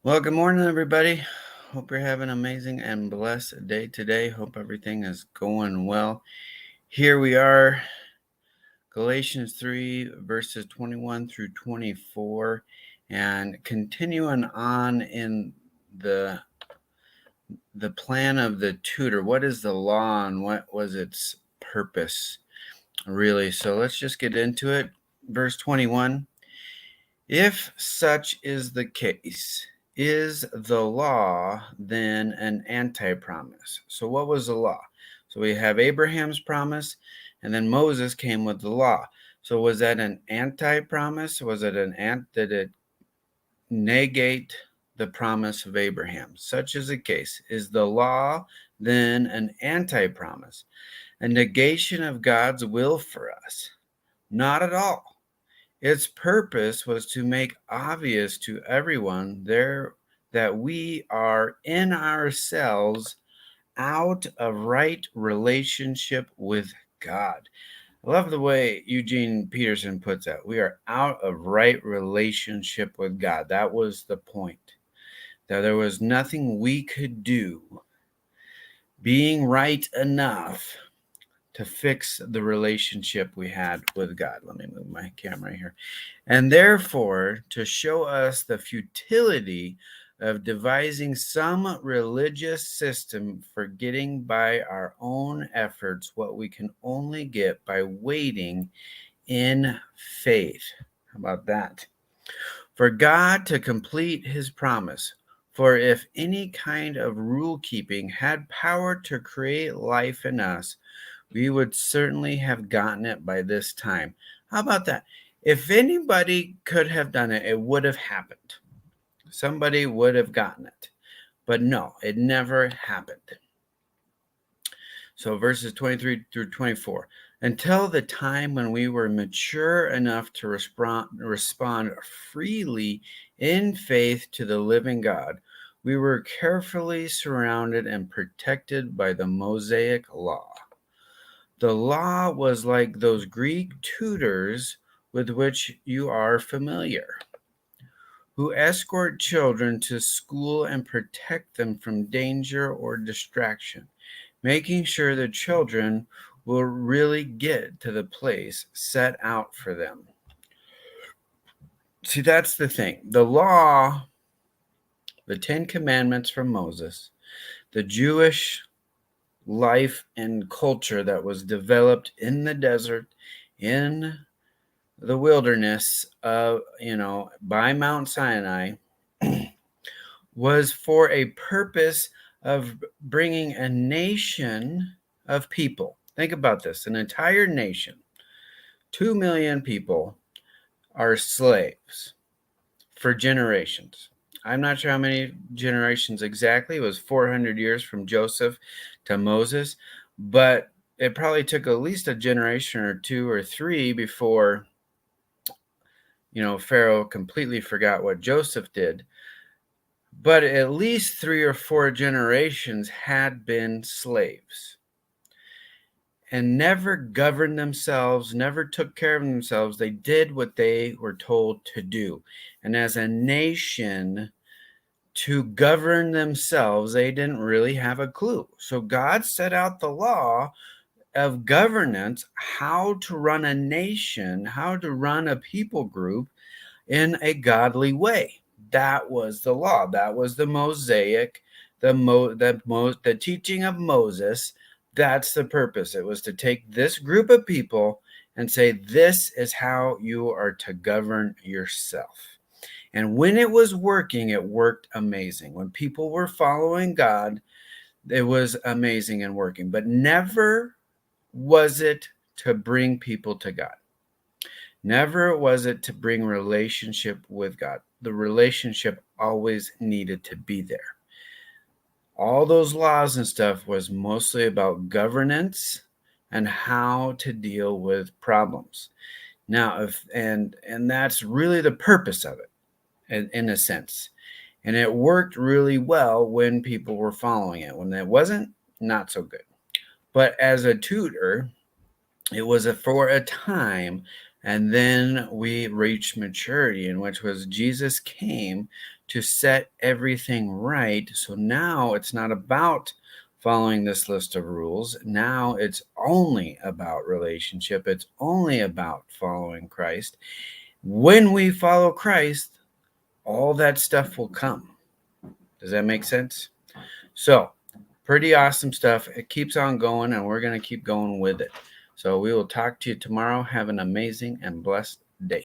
Well, good morning, everybody. Hope you're having an amazing and blessed day today. Hope everything is going well. Here we are, Galatians 3, verses 21 through 24, and continuing on in the plan of the tutor. What is the law and what was its purpose, really? So let's just get into it. Verse 21. If such is the case, is the law then an anti-promise? So what was the law? So we have Abraham's promise, and then Moses came with the law. So was that an anti-promise? Was it did it negate the promise of Abraham? Such is the case. Is the law then an anti-promise? A negation of God's will for us? Not at all. Its purpose was to make obvious to everyone there that we are in ourselves out of right relationship with God. I love the way Eugene Peterson puts that. We are out of right relationship with God. That was the point. That there was nothing we could do being right enough to fix the relationship we had with God. Let me move my camera here. And therefore, to show us the futility of devising some religious system for getting by our own efforts what we can only get by waiting in faith. How about that? For God to complete his promise. For if any kind of rule keeping had power to create life in us, we would certainly have gotten it by this time. How about that? If anybody could have done it, it would have happened. Somebody would have gotten it. But no, it never happened. So verses 23 through 24. Until the time when we were mature enough to respond freely in faith to the living God, we were carefully surrounded and protected by the Mosaic law. The law was like those Greek tutors with which you are familiar, who escort children to school and protect them from danger or distraction, making sure the children will really get to the place set out for them. See, that's the thing. The law, the 10 Commandments from Moses, the Jewish life and culture that was developed in the desert, in the wilderness of, by Mount Sinai, was for a purpose of bringing a nation of people. Think about this, an entire nation, 2 million people are slaves for generations. I'm not sure how many generations exactly. It was 400 years from Joseph to Moses, but it probably took at least a generation or two or three before Pharaoh completely forgot what Joseph did. But at least 3 or 4 generations had been slaves and never governed themselves, never took care of themselves. They did what they were told to do. And as a nation, to govern themselves, they didn't really have a clue. So God set out the law of governance, how to run a nation, how to run a people group in a godly way. That was the law. That was the Mosaic, the teaching of Moses. That's the purpose. It was to take this group of people and say, this is how you are to govern yourself. And when it was working, it worked amazing. When people were following God, it was amazing and working. But never was it to bring people to God. Never was it to bring relationship with God. The relationship always needed to be there. All those laws and stuff was mostly about governance and how to deal with problems. Now, and that's really the purpose of it, in a sense. And it worked really well when people were following it. When it wasn't, not so good. But as a tutor, it was for a time, And then we reached maturity, in which was Jesus came to set everything right. So now it's not about following this list of rules. Now it's only about relationship. It's only about following Christ. When we follow Christ, all that stuff will come. Does that make sense? So, pretty awesome stuff. It keeps on going, and we're going to keep going with it. So, we will talk to you tomorrow. Have an amazing and blessed day.